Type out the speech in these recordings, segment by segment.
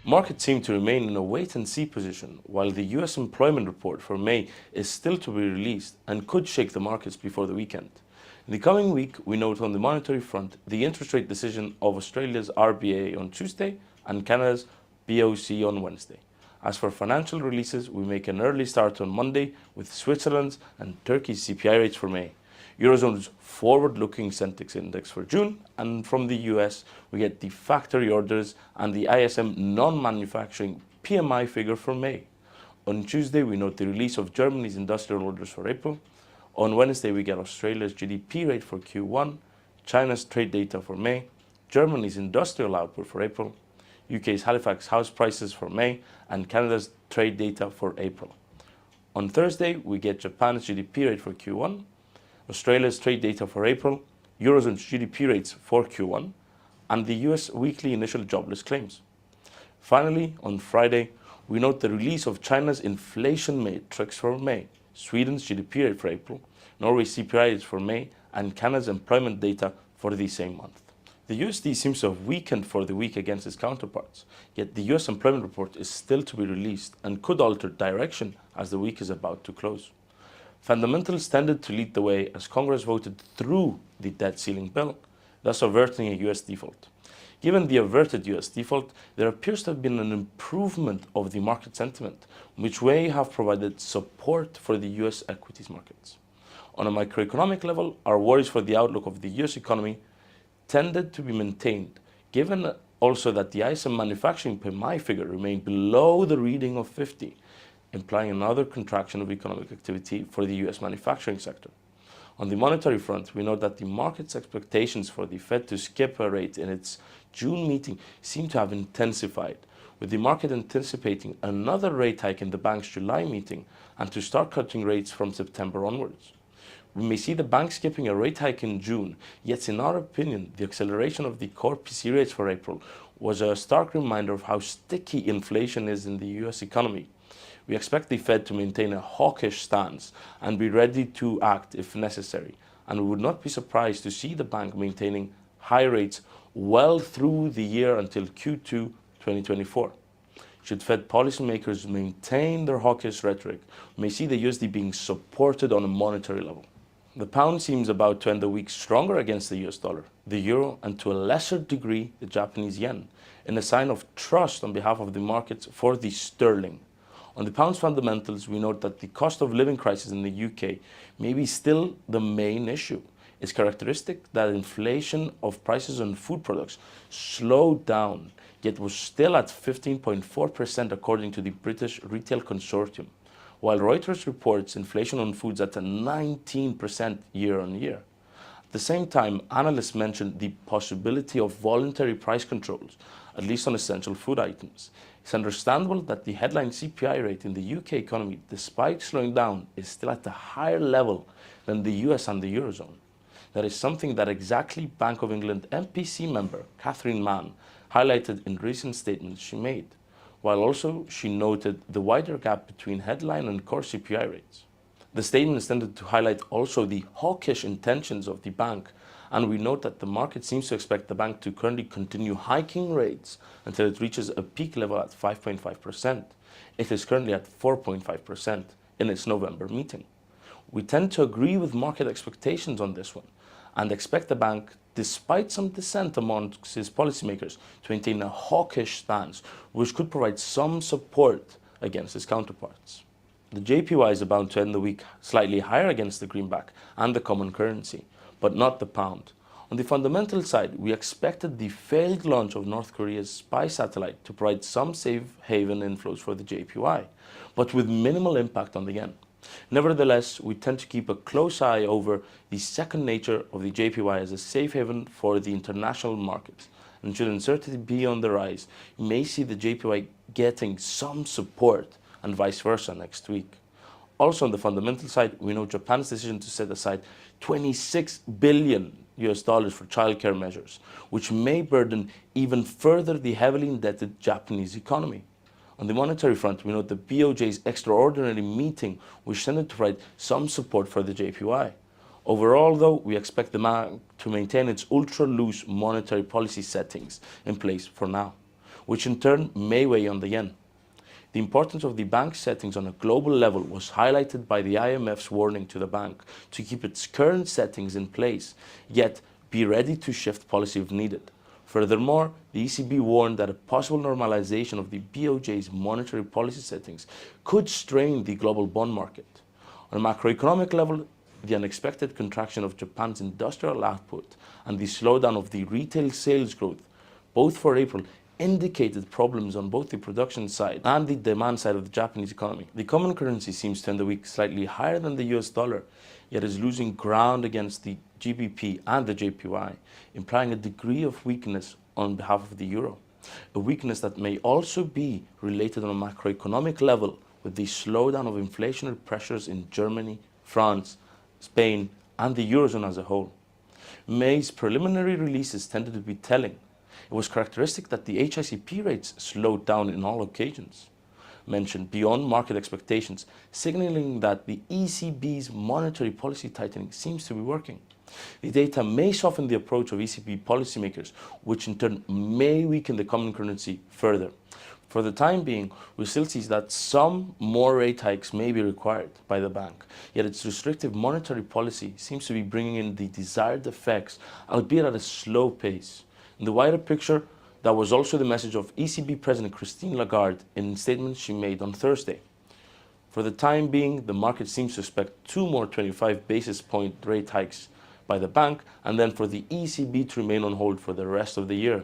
Markets seem to remain in a wait-and-see position, while the US employment report for May is still to be released and could shake the markets before the weekend. In the coming week, we note on the monetary front the interest rate decision of Australia's RBA on Tuesday and Canada's BOC on Wednesday. As for financial releases, we make an early start on Monday with Switzerland's and Turkey's CPI rates for May, Eurozone's forward-looking Sentex index for June, and from the US, we get the factory orders and the ISM non-manufacturing PMI figure for May. On Tuesday, we note the release of Germany's industrial orders for April. On Wednesday, we get Australia's GDP rate for Q1, China's trade data for May, Germany's industrial output for April, UK's Halifax house prices for May, and Canada's trade data for April. On Thursday, we get Japan's GDP rate for Q1, Australia's trade data for April, Eurozone's GDP rates for Q1, and the US weekly initial jobless claims. Finally, on Friday, we note the release of China's inflation matrix for May, Sweden's GDP rate for April, Norway's CPI rates for May, and Canada's employment data for the same month. The USD seems to have weakened for the week against its counterparts, yet the US employment report is still to be released and could alter direction as the week is about to close. Fundamentals tended to lead the way as Congress voted through the debt ceiling bill, thus averting a US default. Given the averted US default, there appears to have been an improvement of the market sentiment, which may have provided support for the US equities markets. On a microeconomic level, our worries for the outlook of the US economy tended to be maintained, given also that the ISM manufacturing PMI figure remained below the reading of 50, implying another contraction of economic activity for the US manufacturing sector. On the monetary front, we note that the market's expectations for the Fed to skip a rate in its June meeting seem to have intensified, with the market anticipating another rate hike in the bank's July meeting and to start cutting rates from September onwards. We may see the bank skipping a rate hike in June, yet in our opinion, the acceleration of the core PC rates for April was a stark reminder of how sticky inflation is in the US economy. We expect the Fed to maintain a hawkish stance and be ready to act if necessary, and we would not be surprised to see the bank maintaining high rates well through the year until Q2 2024. Should Fed policymakers maintain their hawkish rhetoric, we may see the USD being supported on a monetary level. The pound seems about to end the week stronger against the US dollar, the euro, and to a lesser degree the Japanese yen, in a sign of trust on behalf of the markets for the sterling. On the pound's fundamentals, we note that the cost of living crisis in the UK may be still the main issue. It's characteristic that inflation of prices on food products slowed down, yet was still at 15.4% according to the British Retail Consortium, while Reuters reports inflation on foods at a 19% year-on-year. At the same time, analysts mentioned the possibility of voluntary price controls, at least on essential food items. It's understandable that the headline CPI rate in the UK economy, despite slowing down, is still at a higher level than the US and the Eurozone. That is something that exactly Bank of England MPC member Catherine Mann highlighted in recent statements she made, while also she noted the wider gap between headline and core CPI rates. The statement is tended to highlight also the hawkish intentions of the bank, and we note that the market seems to expect the bank to currently continue hiking rates until it reaches a peak level at 5.5%. It is currently at 4.5% in its November meeting. We tend to agree with market expectations on this one and expect the bank, despite some dissent amongst its policymakers, to maintain a hawkish stance, which could provide some support against its counterparts. The JPY is about to end the week slightly higher against the greenback and the common currency, but not the pound. On the fundamental side, we expected the failed launch of North Korea's spy satellite to provide some safe haven inflows for the JPY, but with minimal impact on the yen. Nevertheless, we tend to keep a close eye over the second nature of the JPY as a safe haven for the international markets. And should uncertainty be on the rise, you may see the JPY getting some support and vice versa next week. Also on the fundamental side, we know Japan's decision to set aside $26 billion for childcare measures, which may burden even further the heavily indebted Japanese economy. On the monetary front, we note the BOJ's extraordinary meeting, which tended to provide some support for the JPY. Overall, though, we expect the bank to maintain its ultra-loose monetary policy settings in place for now. which in turn may weigh on the yen. The importance of the bank's settings on a global level was highlighted by the IMF's warning to the bank to keep its current settings in place, yet be ready to shift policy if needed. Furthermore, the ECB warned that a possible normalization of the BOJ's monetary policy settings could strain the global bond market. On a macroeconomic level, the unexpected contraction of Japan's industrial output and the slowdown of the retail sales growth, both for April, indicated problems on both the production side and the demand side of the Japanese economy. The common currency seems to end the week slightly higher than the US dollar, yet is losing ground against the GBP and the JPY, implying a degree of weakness on behalf of the euro. A weakness that may also be related on a macroeconomic level with the slowdown of inflationary pressures in Germany, France, Spain, and the Eurozone as a whole. May's preliminary releases tended to be telling. It was characteristic that the HICP rates slowed down in all occasions mentioned beyond market expectations, signaling that the ECB's monetary policy tightening seems to be working. The data may soften the approach of ECB policymakers, which in turn may weaken the common currency further. For the time being, we still see that some more rate hikes may be required by the bank, yet its restrictive monetary policy seems to be bringing in the desired effects, albeit at a slow pace. In the wider picture, that was also the message of ECB President Christine Lagarde in statements she made on Thursday. For the time being, the market seems to expect 2 more 25 basis point rate hikes by the bank, and then for the ECB to remain on hold for the rest of the year,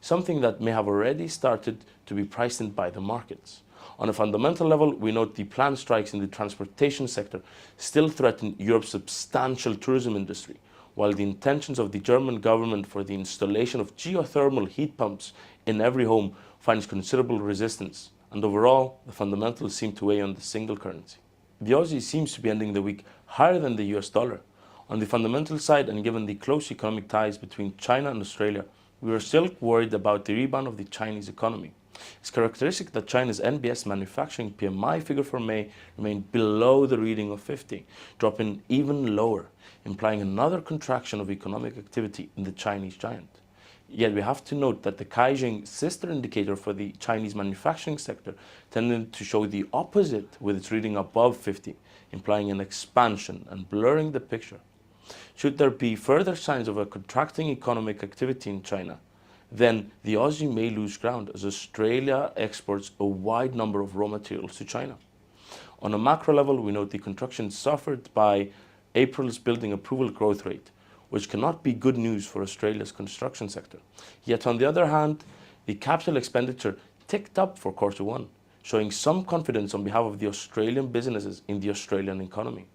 something that may have already started to be priced in by the markets. On a fundamental level, we note the planned strikes in the transportation sector still threaten Europe's substantial tourism industry, while the intentions of the German government for the installation of geothermal heat pumps in every home finds considerable resistance, and overall, the fundamentals seem to weigh on the single currency. The Aussie seems to be ending the week higher than the US dollar. On the fundamental side, and given the close economic ties between China and Australia, we are still worried about the rebound of the Chinese economy. It's characteristic that China's NBS manufacturing PMI figure for May remained below the reading of 50, dropping even lower, implying another contraction of economic activity in the Chinese giant. Yet we have to note that the Caixin sister indicator for the Chinese manufacturing sector tended to show the opposite with its reading above 50, implying an expansion and blurring the picture. Should there be further signs of a contracting economic activity in China, then the Aussie may lose ground as Australia exports a wide number of raw materials to China. On a macro level, we note the contraction suffered by April's building approval growth rate, which cannot be good news for Australia's construction sector. Yet on the other hand, the capital expenditure ticked up for Q1, showing some confidence on behalf of the Australian businesses in the Australian economy.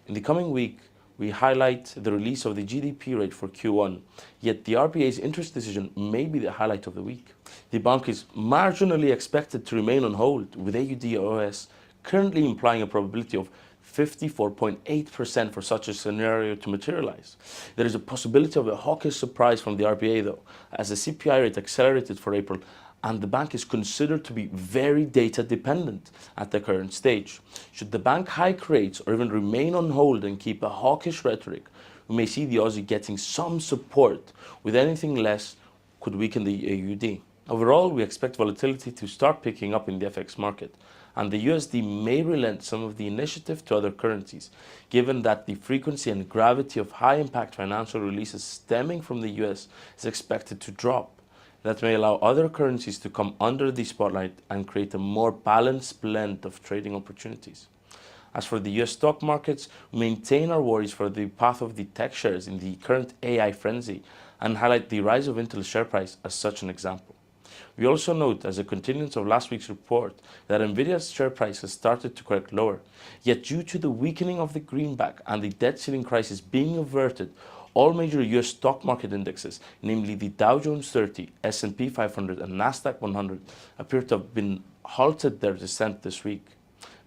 In the coming week, we highlight the release of the GDP rate for Q1, yet the RBA's interest decision may be the highlight of the week. The bank is marginally expected to remain on hold, with AUD/OS currently implying a probability of 54.8% for such a scenario to materialize. There is a possibility of a hawkish surprise from the RBA though, as the CPI rate accelerated for April, and the bank is considered to be very data dependent at the current stage. Should the bank hike rates or even remain on hold and keep a hawkish rhetoric, we may see the Aussie getting some support, with anything less could weaken the AUD. Overall, we expect volatility to start picking up in the FX market, and the USD may relent some of the initiative to other currencies, given that the frequency and gravity of high-impact financial releases stemming from the US is expected to drop. That may allow other currencies to come under the spotlight and create a more balanced blend of trading opportunities. As for the US stock markets, we maintain our worries for the path of the tech shares in the current AI frenzy and highlight the rise of Intel's share price as such an example. We also note, as a continuance of last week's report, that Nvidia's share price has started to correct lower, yet due to the weakening of the greenback and the debt ceiling crisis being averted, all major US stock market indexes, namely the Dow Jones 30, S&P 500 and Nasdaq 100, appear to have been halted their descent this week.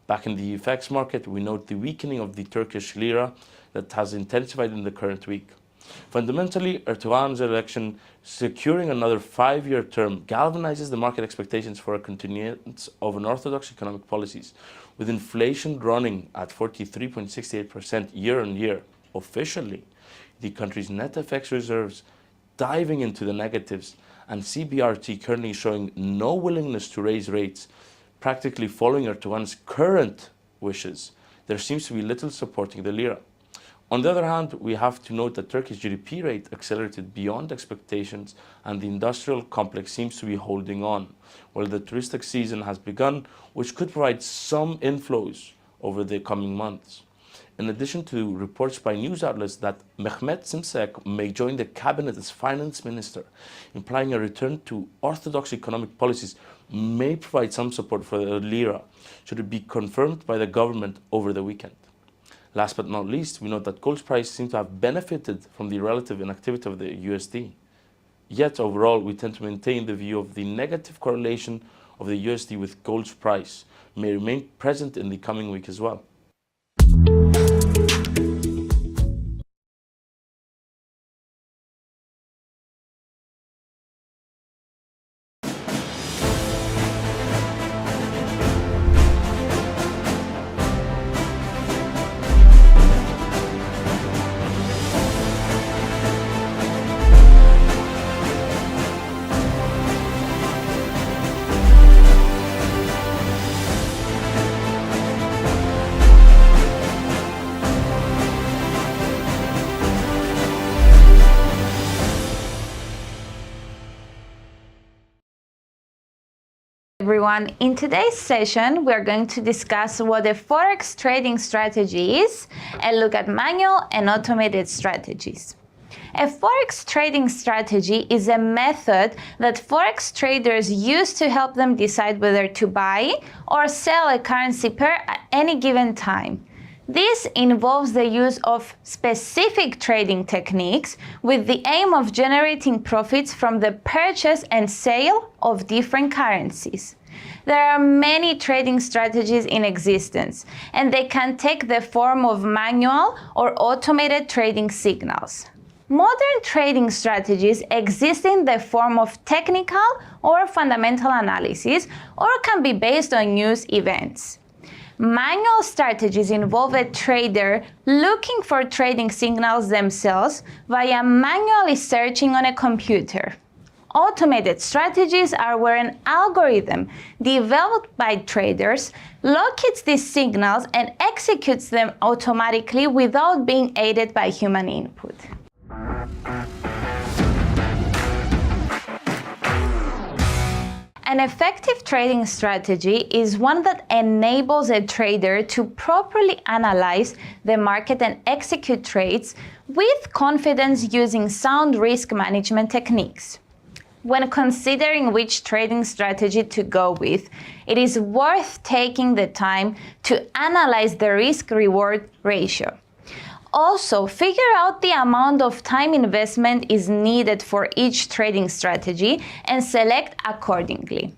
Back in the FX market, we note the weakening of the Turkish lira that has intensified in the current week. Fundamentally, Erdogan's election securing another 5-year term galvanizes the market expectations for a continuance of unorthodox economic policies, with inflation running at 43.68% year on year. Officially, the country's net FX reserves diving into the negatives, and CBRT currently showing no willingness to raise rates, practically following Erdogan's current wishes, there seems to be little supporting the lira. On the other hand, we have to note that Turkey's GDP rate accelerated beyond expectations and the industrial complex seems to be holding on, while the touristic season has begun, which could provide some inflows over the coming months. In addition to reports by news outlets that Mehmet Simsek may join the cabinet as finance minister, implying a return to orthodox economic policies may provide some support for the lira, should it be confirmed by the government over the weekend. Last but not least, we note that gold's price seems to have benefited from the relative inactivity of the USD. Yet overall, we tend to maintain the view of the negative correlation of the USD with gold's price may remain present in the coming week as well. Everyone, in today's session we are going to discuss what a forex trading strategy is and look at manual and automated strategies. A forex trading strategy is a method that forex traders use to help them decide whether to buy or sell a currency pair at any given time. This involves the use of specific trading techniques with the aim of generating profits from the purchase and sale of different currencies. There are many trading strategies in existence, and they can take the form of manual or automated trading signals. Modern trading strategies exist in the form of technical or fundamental analysis, or can be based on news events. Manual strategies involve a trader looking for trading signals themselves via manually searching on a computer. Automated strategies are where an algorithm developed by traders locates these signals and executes them automatically without being aided by human input. An effective trading strategy is one that enables a trader to properly analyze the market and execute trades with confidence using sound risk management techniques. When considering which trading strategy to go with, it is worth taking the time to analyze the risk-reward ratio. Also, figure out the amount of time investment is needed for each trading strategy and select accordingly.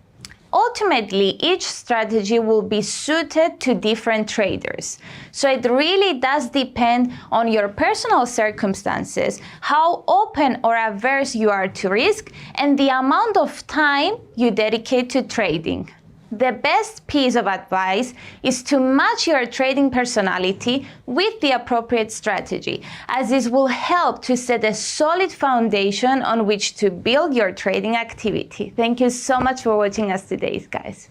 Ultimately, each strategy will be suited to different traders. So it really does depend on your personal circumstances, how open or averse you are to risk, and the amount of time you dedicate to trading. The best piece of advice is to match your trading personality with the appropriate strategy, as this will help to set a solid foundation on which to build your trading activity. Thank you so much for watching us today, guys.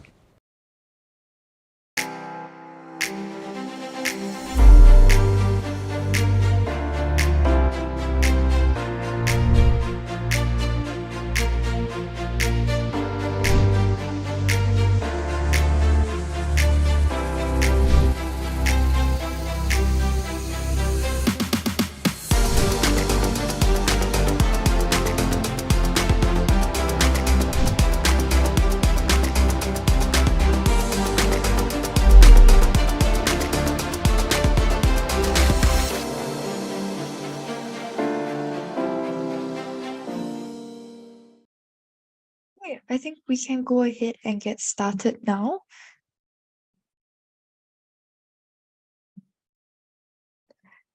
I think we can go ahead and get started now.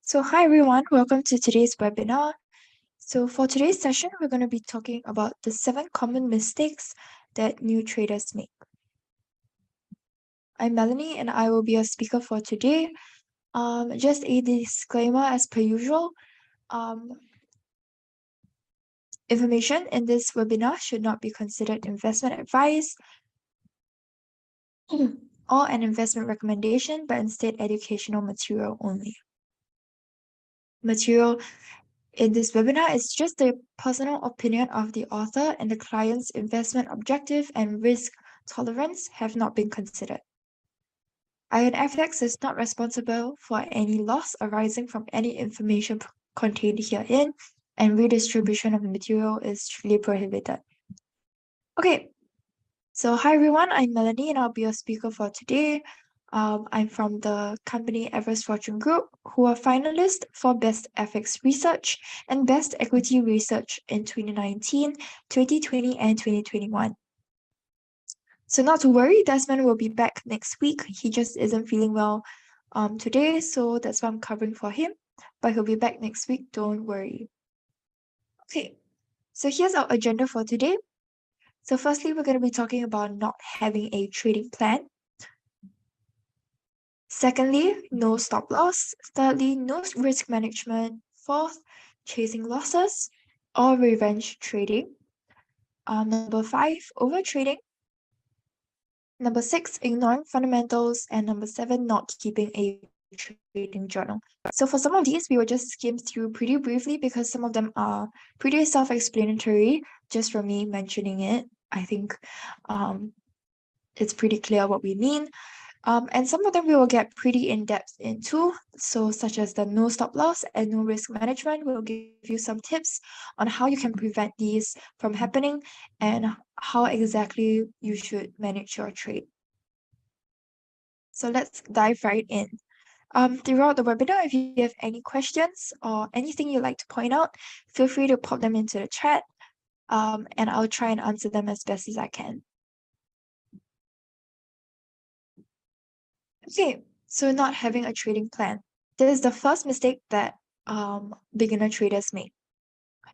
So hi everyone, welcome to today's webinar. So for today's session, we're going to be talking about the 7 common mistakes that new traders make. I'm Melanie and I will be your speaker for today. Just a disclaimer as per usual. Information in this webinar should not be considered investment advice or an investment recommendation, but instead educational material only. Material in this webinar is just the personal opinion of the author, and the client's investment objective and risk tolerance have not been considered. IronFX is not responsible for any loss arising from any information contained herein, and redistribution of the material is strictly prohibited. Okay, so hi everyone, I'm Melanie and I'll be your speaker for today. I'm from the company Everest Fortune Group, who are finalists for Best FX Research and Best Equity Research in 2019, 2020, and 2021. So not to worry, Desmond will be back next week. He just isn't feeling well today, so that's why I'm covering for him. But he'll be back next week, don't worry. Okay, so here's our agenda for today. So firstly, we're going to be talking about not having a trading plan. Secondly, no stop loss. Thirdly, no risk management. Fourth, chasing losses or revenge trading. Number 5, over trading. Number 6, ignoring fundamentals. And number 7, not keeping a trading journal. So for some of these, we will just skim through pretty briefly because some of them are pretty self-explanatory just from me mentioning it. I think it's pretty clear what we mean. And some of them we will get pretty in-depth into, so such as the no stop loss and no risk management. We'll give you some tips on how you can prevent these from happening and how exactly you should manage your trade. So let's dive right in. Throughout the webinar, if you have any questions or anything you'd like to point out, feel free to pop them into the chat, and I'll try and answer them as best as I can. Okay, so not having a trading plan. This is the first mistake that beginner traders make.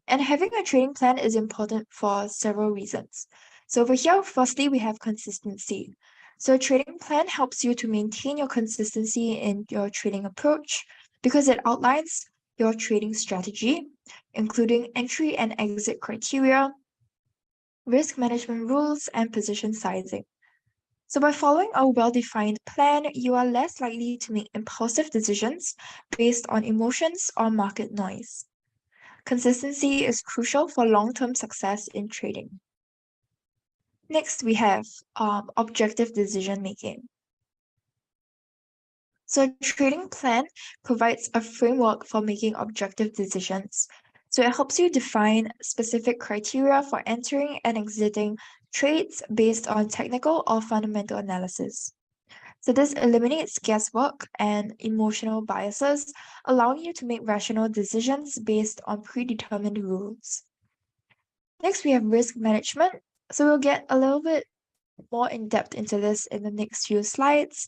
And having a trading plan is important for several reasons. So over here, firstly, we have consistency. So a trading plan helps you to maintain your consistency in your trading approach because it outlines your trading strategy, including entry and exit criteria, risk management rules, and position sizing. So by following a well-defined plan, you are less likely to make impulsive decisions based on emotions or market noise. Consistency is crucial for long-term success in trading. Next, we have objective decision-making. So a trading plan provides a framework for making objective decisions. So it helps you define specific criteria for entering and exiting trades based on technical or fundamental analysis. So this eliminates guesswork and emotional biases, allowing you to make rational decisions based on predetermined rules. Next, we have risk management. So we'll get a little bit more in depth into this in the next few slides.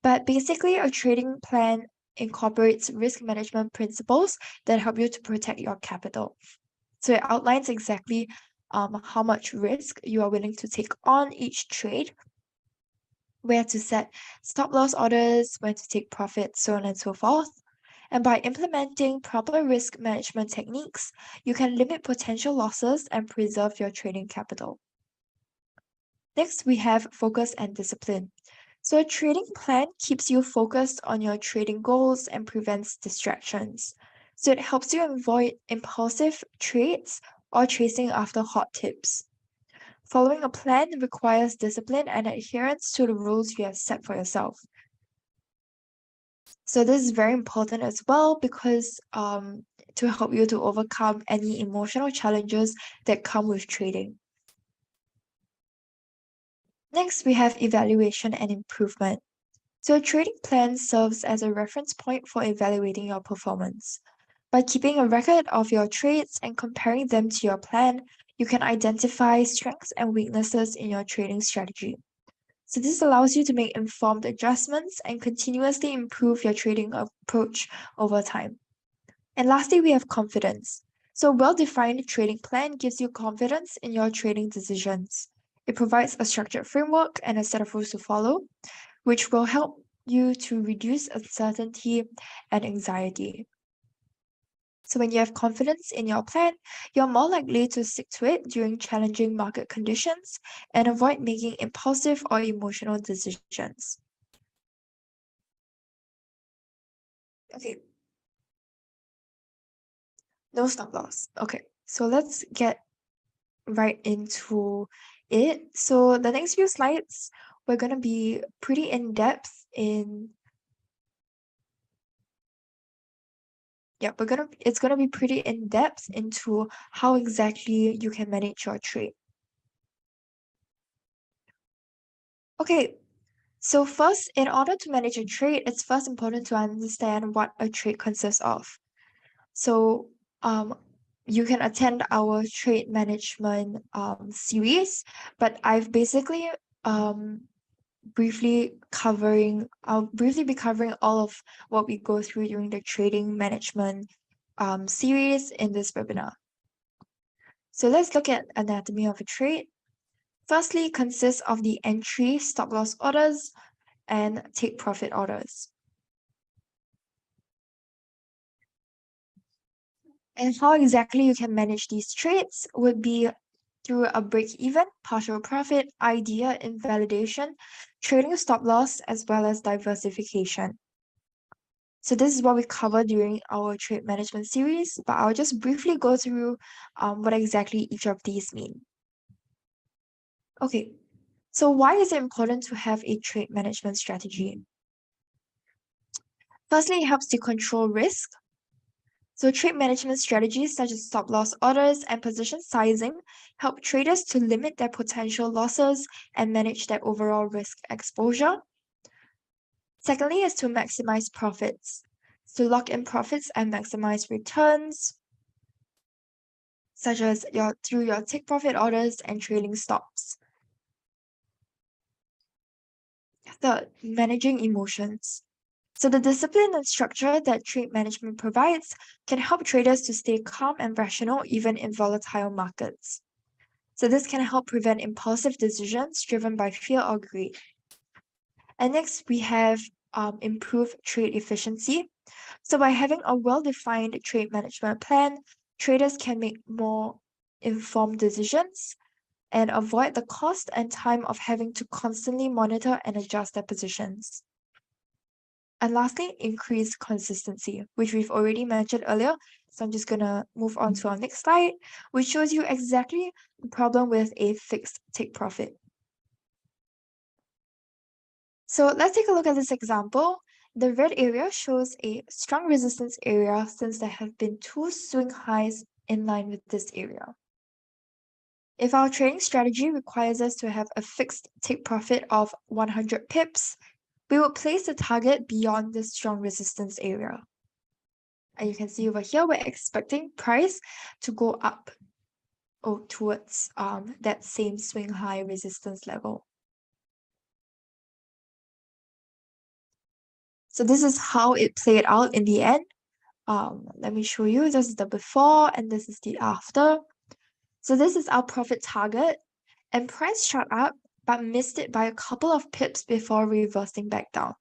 But basically, a trading plan incorporates risk management principles that help you to protect your capital. So it outlines exactly how much risk you are willing to take on each trade, where to set stop loss orders, when to take profits, so on and so forth. And by implementing proper risk management techniques, you can limit potential losses and preserve your trading capital. Next, we have focus and discipline. So a trading plan keeps you focused on your trading goals and prevents distractions. So it helps you avoid impulsive trades or chasing after hot tips. Following a plan requires discipline and adherence to the rules you have set for yourself. So this is very important as well because to help you to overcome any emotional challenges that come with trading. Next, we have evaluation and improvement. So a trading plan serves as a reference point for evaluating your performance. By keeping a record of your trades and comparing them to your plan, you can identify strengths and weaknesses in your trading strategy. So this allows you to make informed adjustments and continuously improve your trading approach over time. And lastly, we have confidence. So a well-defined trading plan gives you confidence in your trading decisions. It provides a structured framework and a set of rules to follow, which will help you to reduce uncertainty and anxiety. So when you have confidence in your plan, you're more likely to stick to it during challenging market conditions and avoid making impulsive or emotional decisions. Okay. No stop loss. Okay, so let's get right into it. So the next few slides, we're gonna be pretty in depth in it's gonna be pretty in depth into how exactly you can manage your trade. Okay, so first, in order to manage a trade, it's first important to understand what a trade consists of. So you can attend our trade management series, but I've basically I'll briefly be covering all of what we go through during the trading management series in this webinar. So let's look at anatomy of a trade. Firstly, it consists of the entry, stop loss orders, and take profit orders. And how exactly you can manage these trades would be through a break-even, partial profit, idea invalidation, trading stop loss, as well as diversification. So this is what we cover during our trade management series, but I'll just briefly go through what exactly each of these mean. Okay, so why is it important to have a trade management strategy? Firstly, it helps to control risk. So trade management strategies such as stop loss orders and position sizing help traders to limit their potential losses and manage their overall risk exposure. Secondly is to maximize profits, to lock in profits and maximize returns, such as through your take profit orders and trailing stops. Third, managing emotions. So the discipline and structure that trade management provides can help traders to stay calm and rational even in volatile markets. So this can help prevent impulsive decisions driven by fear or greed. And next, we have improved trade efficiency. So by having a well-defined trade management plan, traders can make more informed decisions and avoid the cost and time of having to constantly monitor and adjust their positions. And lastly, increase consistency, which we've already mentioned earlier. So I'm just gonna move on to our next slide, which shows you exactly the problem with a fixed take profit. So let's take a look at this example. The red area shows a strong resistance area since there have been two swing highs in line with this area. If our trading strategy requires us to have a fixed take profit of 100 pips, we will place the target beyond this strong resistance area. And you can see over here, we're expecting price to go up towards that same swing high resistance level. So this is how it played out in the end. Let me show you. This is the before and this is the after. So this is our profit target, and price shot up but missed it by a couple of pips before reversing back down.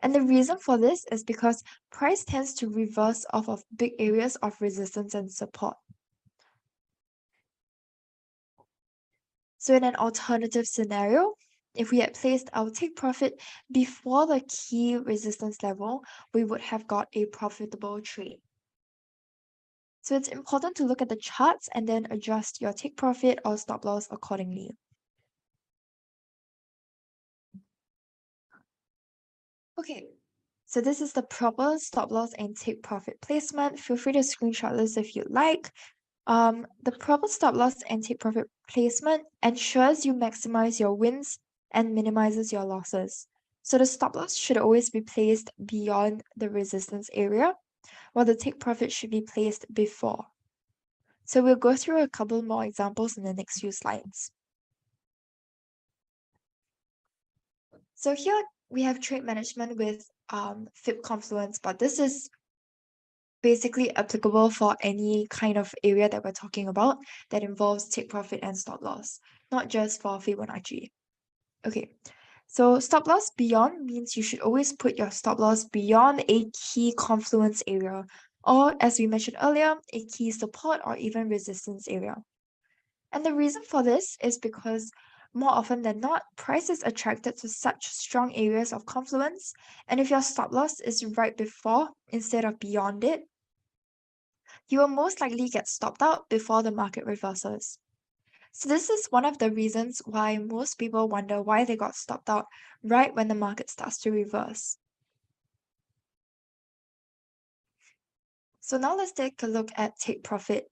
And the reason for this is because price tends to reverse off of big areas of resistance and support. So in an alternative scenario, if we had placed our take profit before the key resistance level, we would have got a profitable trade. So it's important to look at the charts and then adjust your take profit or stop loss accordingly. Okay, so this is the proper stop loss and take profit placement. Feel free to screenshot this if you'd like. The proper stop loss and take profit placement ensures you maximize your wins and minimizes your losses. So the stop loss should always be placed beyond the resistance area, while the take profit should be placed before. So we'll go through a couple more examples in the next few slides. So here we have trade management with FIB Confluence, but this is basically applicable for any kind of area that we're talking about that involves take profit and stop loss, not just for Fibonacci. Okay, so stop loss beyond means you should always put your stop loss beyond a key confluence area or as we mentioned earlier, a key support or even resistance area. And the reason for this is because more often than not, price is attracted to such strong areas of confluence, and if your stop loss is right before instead of beyond it, you will most likely get stopped out before the market reverses. So this is one of the reasons why most people wonder why they got stopped out right when the market starts to reverse. So now let's take a look at take profit.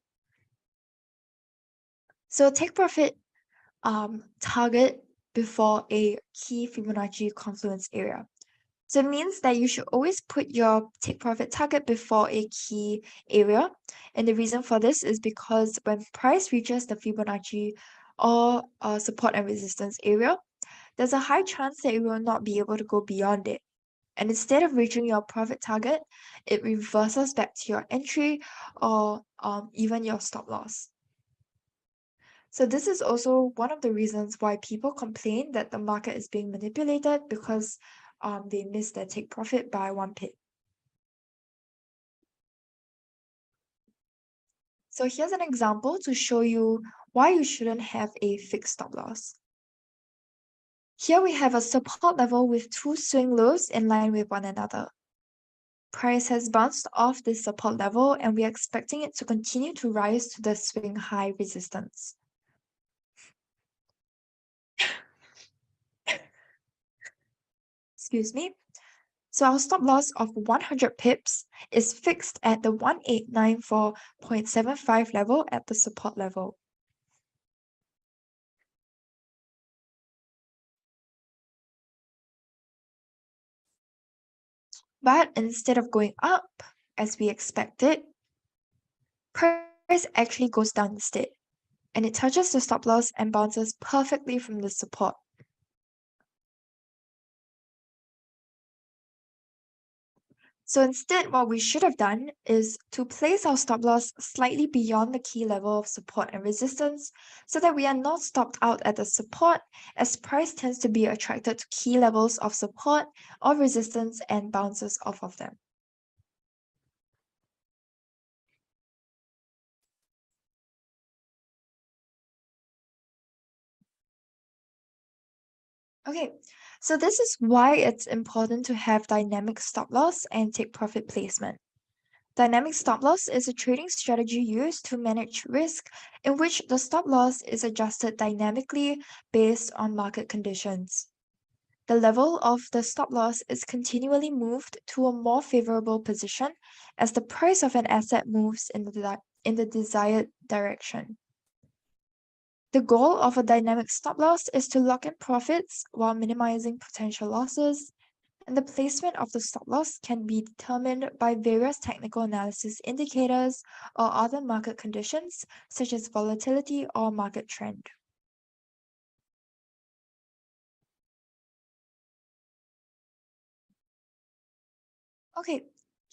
So take profit target before a key Fibonacci confluence area. So it means that you should always put your take profit target before a key area. And the reason for this is because when price reaches the Fibonacci or support and resistance area, there's a high chance that you will not be able to go beyond it. And instead of reaching your profit target, it reverses back to your entry or even your stop loss. So this is also one of the reasons why people complain that the market is being manipulated because they miss their take profit by 1 pip. So here's an example to show you why you shouldn't have a fixed stop loss. Here we have a support level with two swing lows in line with one another. Price has bounced off this support level and we are expecting it to continue to rise to the swing high resistance. Excuse me. So our stop loss of 100 pips is fixed at the 1894.75 level at the support level. But instead of going up, as we expected, price actually goes down instead, and it touches the stop loss and bounces perfectly from the support. So instead, what we should have done is to place our stop loss slightly beyond the key level of support and resistance so that we are not stopped out at the support, as price tends to be attracted to key levels of support or resistance and bounces off of them. Okay, so this is why it's important to have dynamic stop loss and take profit placement. Dynamic stop loss is a trading strategy used to manage risk in which the stop loss is adjusted dynamically based on market conditions. The level of the stop loss is continually moved to a more favorable position as the price of an asset moves in the desired direction. The goal of a dynamic stop loss is to lock in profits while minimizing potential losses, and the placement of the stop loss can be determined by various technical analysis indicators or other market conditions such as volatility or market trend. Okay,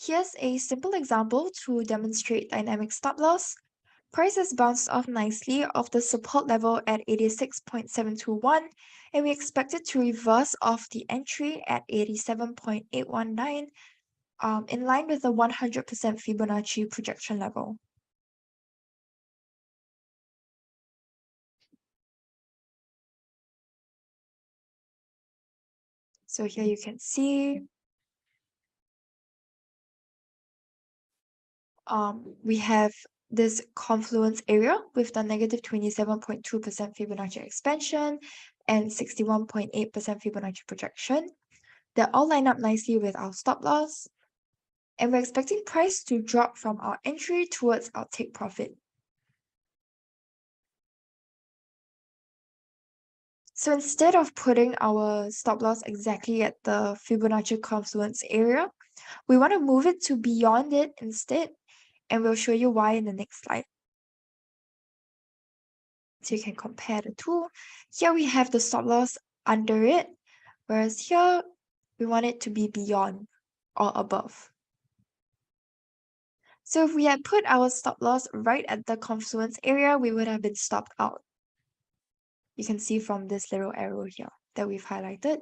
here's a simple example to demonstrate dynamic stop loss. Price has bounced off nicely off the support level at 86.721, and we expect it to reverse off the entry at 87.819, in line with the 100% Fibonacci projection level. So here you can see we have this confluence area with the negative 27.2% Fibonacci expansion and 61.8% Fibonacci projection. They all line up nicely with our stop loss, and we're expecting price to drop from our entry towards our take profit. So instead of putting our stop loss exactly at the Fibonacci confluence area, we want to move it to beyond it instead, and we'll show you why in the next slide. So you can compare the two. Here we have the stop loss under it, whereas here we want it to be beyond or above. So if we had put our stop loss right at the confluence area, we would have been stopped out. You can see from this little arrow here that we've highlighted.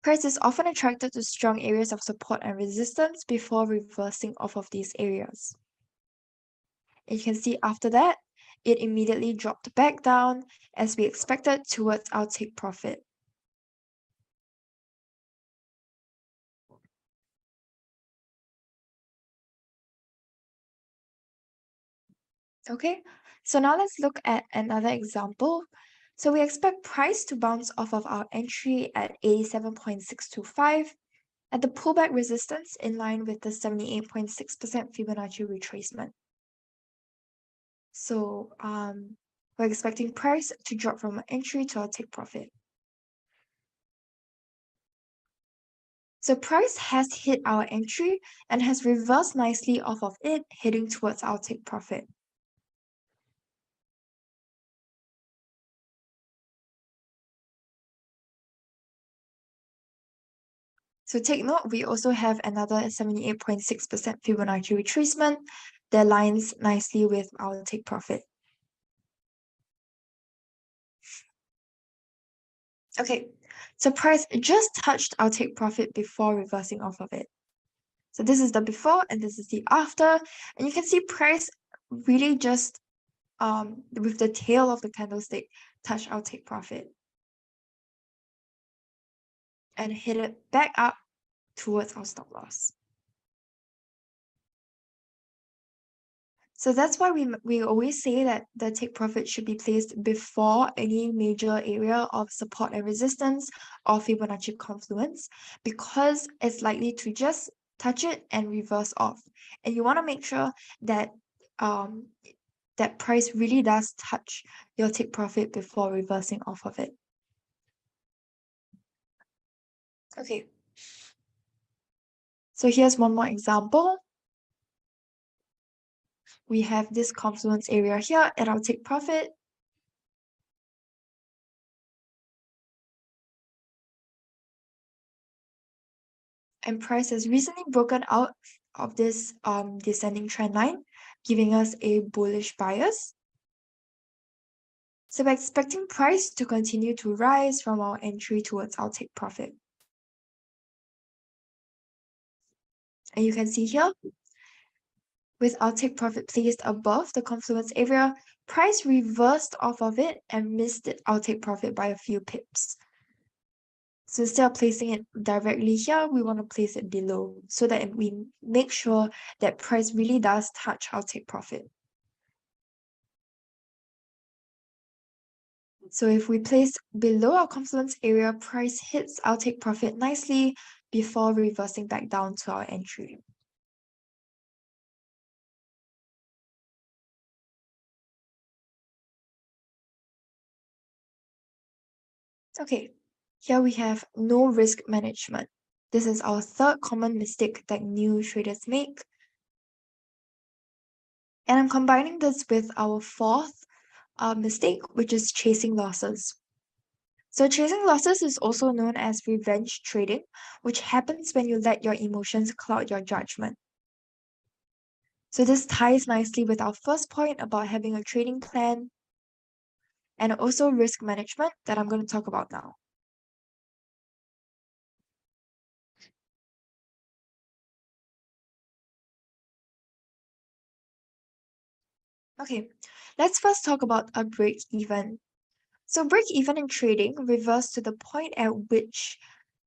Price is often attracted to strong areas of support and resistance before reversing off of these areas. And you can see after that, it immediately dropped back down as we expected towards our take profit. Okay, so now let's look at another example. So we expect price to bounce off of our entry at 87.625 at the pullback resistance in line with the 78.6% Fibonacci retracement. So we're expecting price to drop from our entry to our take profit. So price has hit our entry and has reversed nicely off of it, heading towards our take profit. So take note, we also have another 78.6% Fibonacci retracement that aligns nicely with our take profit. Okay, so price just touched our take profit before reversing off of it. So this is the before and this is the after. And you can see price really just, with the tail of the candlestick, touch our take profit and hit it back up towards our stop loss. So that's why we always say that the take profit should be placed before any major area of support and resistance or Fibonacci confluence, because it's likely to just touch it and reverse off. And you want to make sure that that price really does touch your take profit before reversing off of it. Okay. So here's one more example. We have this confluence area here at our take profit. And price has recently broken out of this descending trend line, giving us a bullish bias. So we're expecting price to continue to rise from our entry towards our take profit. And you can see here, with our take profit placed above the confluence area, price reversed off of it and missed our take profit by a few pips. So instead of placing it directly here, we want to place it below so that we make sure that price really does touch our take profit. So if we place below our confluence area, price hits our take profit nicely before reversing back down to our entry. Okay, here we have no risk management. This is our third common mistake that new traders make. And I'm combining this with our fourth mistake, which is chasing losses. So chasing losses is also known as revenge trading, which happens when you let your emotions cloud your judgment. So this ties nicely with our first point about having a trading plan and also risk management that I'm going to talk about now. Okay, let's first talk about a break even. So break even in trading refers to the point at which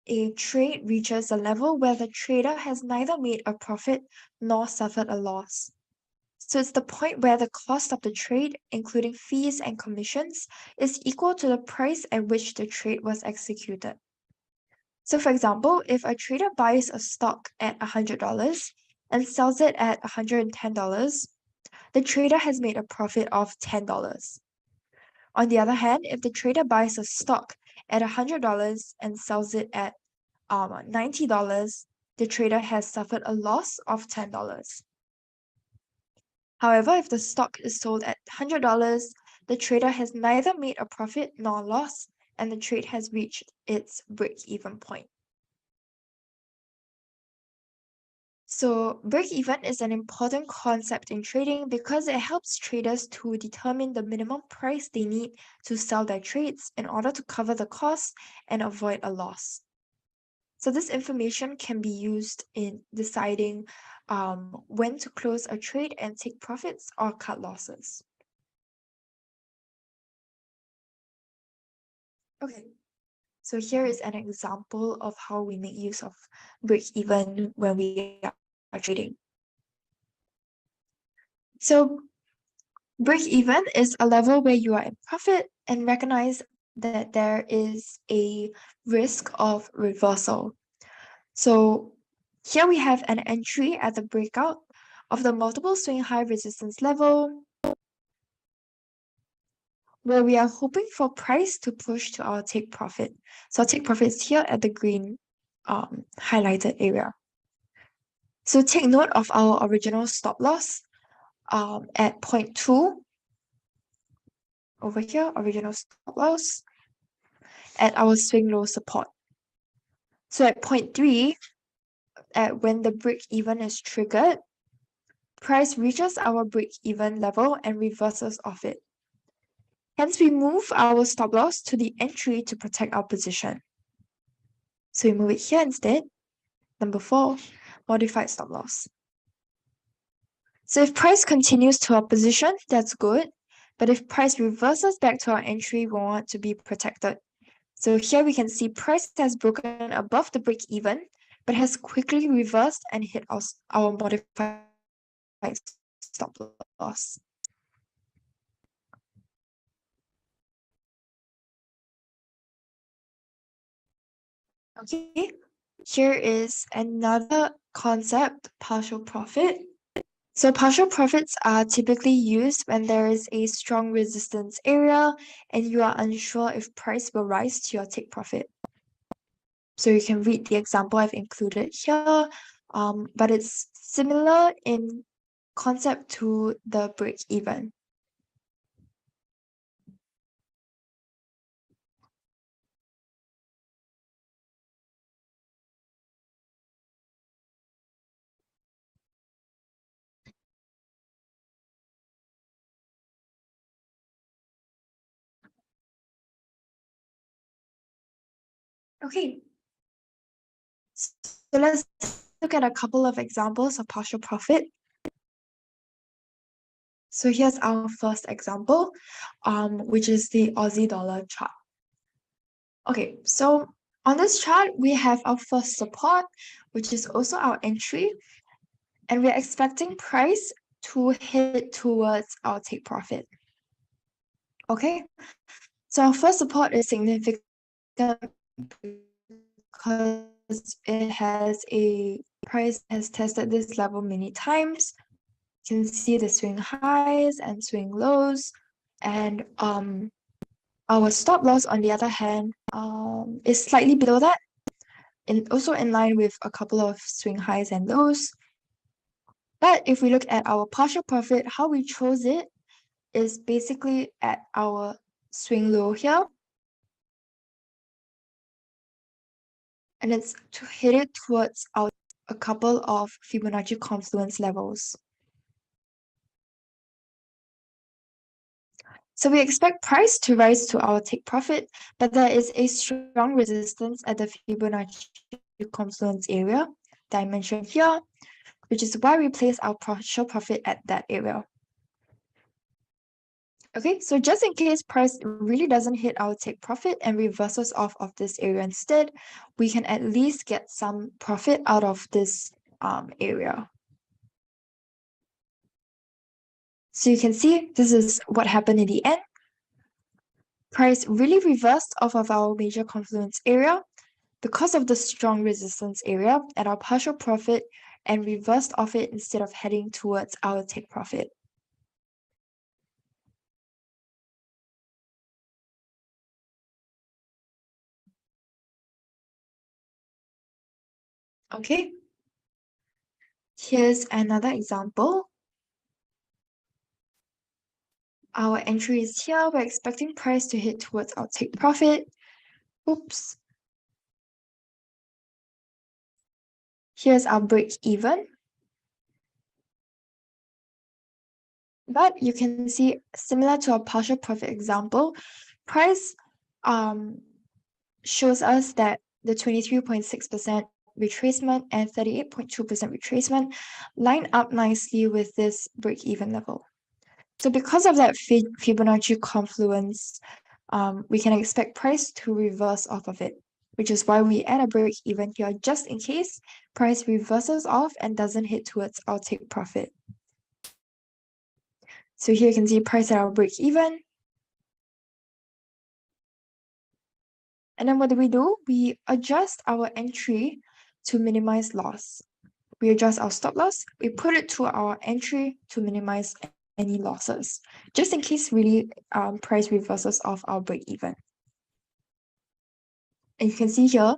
a trade reaches a level where the trader has neither made a profit nor suffered a loss. So it's the point where the cost of the trade, including fees and commissions, is equal to the price at which the trade was executed. So for example, if a trader buys a stock at $100 and sells it at $110, the trader has made a profit of $10. On the other hand, if the trader buys a stock at $100 and sells it at $90, the trader has suffered a loss of $10. However, if the stock is sold at $100, the trader has neither made a profit nor a loss, and the trade has reached its break-even point. So break-even is an important concept in trading because it helps traders to determine the minimum price they need to sell their trades in order to cover the costs and avoid a loss. So this information can be used in deciding when to close a trade and take profits or cut losses. Okay, so here is an example of how we make use of break-even when we are trading. So break-even is a level where you are in profit and recognize that there is a risk of reversal. So here we have an entry at the breakout of the multiple swing high resistance level where we are hoping for price to push to our take profit. So our take profit is here at the green highlighted area. So take note of our original stop loss at 0.2 over here, original stop loss at our swing low support. So at 0.3, at when the break even is triggered, price reaches our break even level and reverses off it. Hence, we move our stop loss to the entry to protect our position. So we move it here instead. Number 4, modified stop loss. So if price continues to our position, that's good. But if price reverses back to our entry, we want to be protected. So here we can see price has broken above the break even, but has quickly reversed and hit our modified stop loss. Okay, here is another concept, partial profit. So partial profits are typically used when there is a strong resistance area and you are unsure if price will rise to your take profit. So you can read the example I've included here, but it's similar in concept to the break even. Okay, so let's look at a couple of examples of partial profit. So here's our first example, which is the Aussie dollar chart. Okay, so on this chart, we have our first support, which is also our entry, and we're expecting price to hit towards our take profit. Okay, so our first support is significant because it has a price has tested this level many times. You can see the swing highs and swing lows, and our stop loss, on the other hand, is slightly below that, and also in line with a couple of swing highs and lows. But if we look at our partial profit, how we chose it is basically at our swing low here. And it's to hit it towards a couple of Fibonacci confluence levels. So we expect price to rise to our take profit, but there is a strong resistance at the Fibonacci confluence area that I mentioned here, which is why we place our partial profit at that area. Okay, so just in case price really doesn't hit our take profit and reverses off of this area instead, we can at least get some profit out of this area. So you can see this is what happened in the end. Price really reversed off of our major confluence area because of the strong resistance area at our partial profit and reversed off it instead of heading towards our take profit. Okay, here's another example. Our entry is here. We're expecting price to hit towards our take profit. Oops. Here's our break even. But you can see, similar to our partial profit example, price shows us that the 23.6% retracement and 38.2% retracement line up nicely with this break-even level. So because of that Fibonacci confluence, we can expect price to reverse off of it, which is why we add a break even here just in case price reverses off and doesn't hit towards our take profit. So here you can see price at our break even. And then what do? We adjust our entry to minimize loss. We adjust our stop loss. We put it to our entry to minimize any losses, just in case really price reverses off our break even. And you can see here,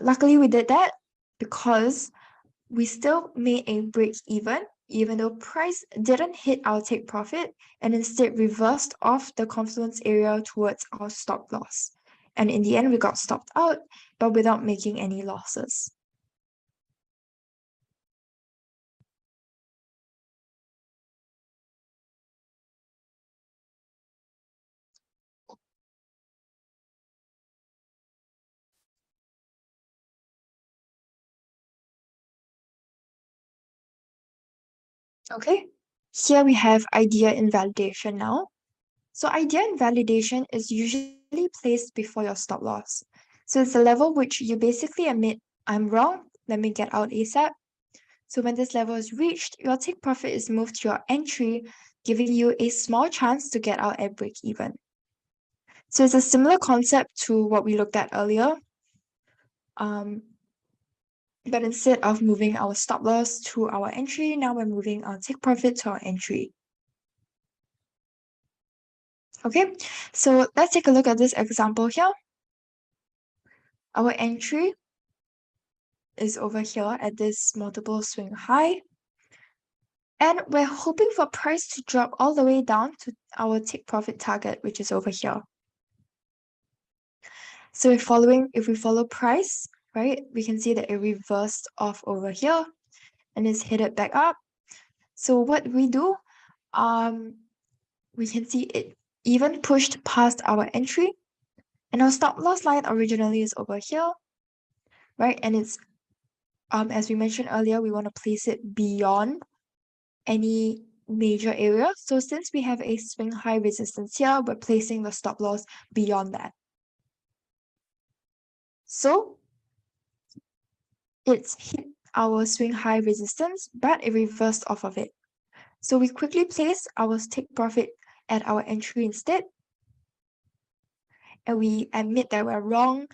luckily we did that because we still made a break even though price didn't hit our take profit and instead reversed off the confluence area towards our stop loss. And in the end, we got stopped out, but without making any losses. Okay, here we have idea invalidation now. So idea invalidation is usually placed before your stop loss. So it's a level which you basically admit, I'm wrong, let me get out ASAP. So when this level is reached, your take profit is moved to your entry, giving you a small chance to get out at break even. So it's a similar concept to what we looked at earlier. But instead of moving our stop loss to our entry, now we're moving our take profit to our entry. Okay, so let's take a look at this example here. Our entry is over here at this multiple swing high. And we're hoping for price to drop all the way down to our take profit target, which is over here. So if we follow price, right, we can see that it reversed off over here and is headed back up. So what we do, we can see it even pushed past our entry, and our stop loss line originally is over here, right? And it's as we mentioned earlier, we want to place it beyond any major area. So since we have a swing high resistance here, we're placing the stop loss beyond that. So it's hit our swing high resistance, but it reversed off of it. So we quickly place our take profit at our entry instead. And we admit that we're wrong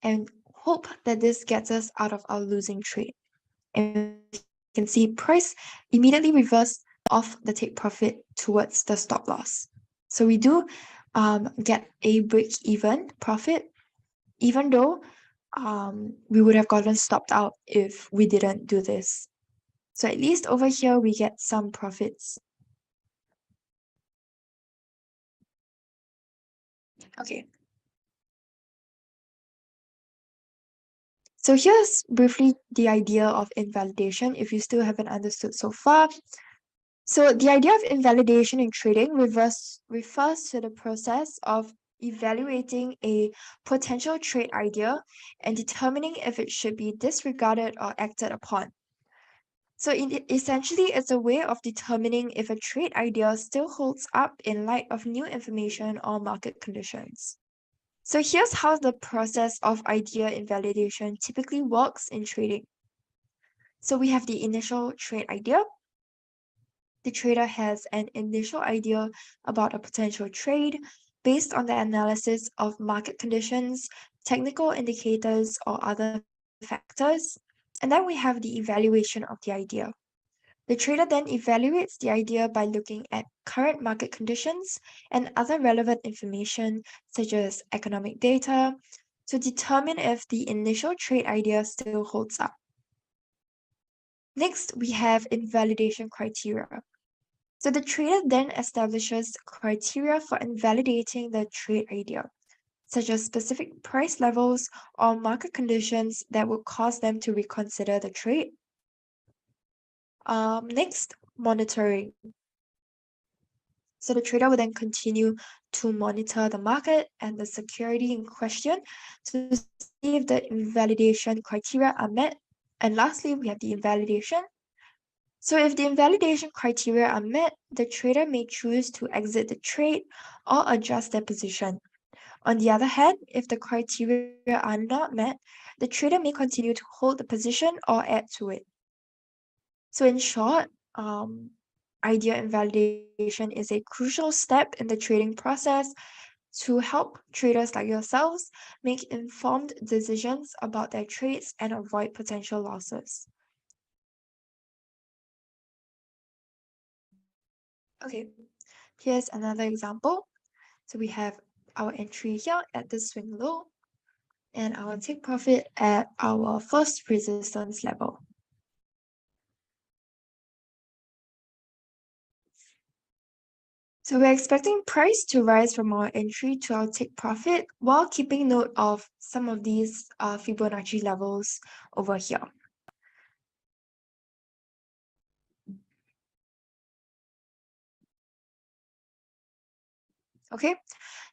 and hope that this gets us out of our losing trade. And you can see price immediately reversed off the take profit towards the stop loss. So we do get a break-even profit, even though we would have gotten stopped out if we didn't do this. So at least over here, we get some profits. Okay. So here's briefly the idea of invalidation, if you still haven't understood so far. So the idea of invalidation in trading refers to the process of evaluating a potential trade idea and determining if it should be disregarded or acted upon. So essentially, it's a way of determining if a trade idea still holds up in light of new information or market conditions. So here's how the process of idea invalidation typically works in trading. So we have the initial trade idea. The trader has an initial idea about a potential trade based on the analysis of market conditions, technical indicators, or other factors. And then we have the evaluation of the idea. The trader then evaluates the idea by looking at current market conditions and other relevant information, such as economic data, to determine if the initial trade idea still holds up. Next, we have invalidation criteria. So the trader then establishes criteria for invalidating the trade idea, such as specific price levels or market conditions that would cause them to reconsider the trade. Next, monitoring. So the trader will then continue to monitor the market and the security in question to see if the invalidation criteria are met. And lastly, we have the invalidation. So if the invalidation criteria are met, the trader may choose to exit the trade or adjust their position. On the other hand, if the criteria are not met, the trader may continue to hold the position or add to it. So in short, idea invalidation is a crucial step in the trading process to help traders like yourselves make informed decisions about their trades and avoid potential losses. Okay, here's another example. So we have our entry here at the swing low and our take profit at our first resistance level. So we're expecting price to rise from our entry to our take profit while keeping note of some of these Fibonacci levels over here. Okay,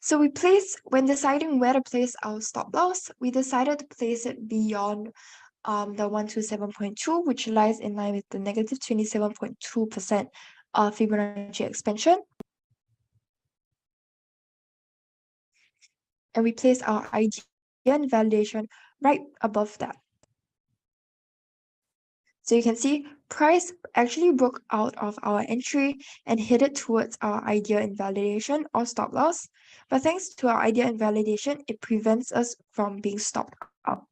so when deciding where to place our stop loss, we decided to place it beyond the 127.2, which lies in line with the negative 27.2% Fibonacci expansion. And we place our idea and validation right above that. So you can see price actually broke out of our entry and headed towards our idea invalidation or stop loss. But thanks to our idea invalidation, it prevents us from being stopped out.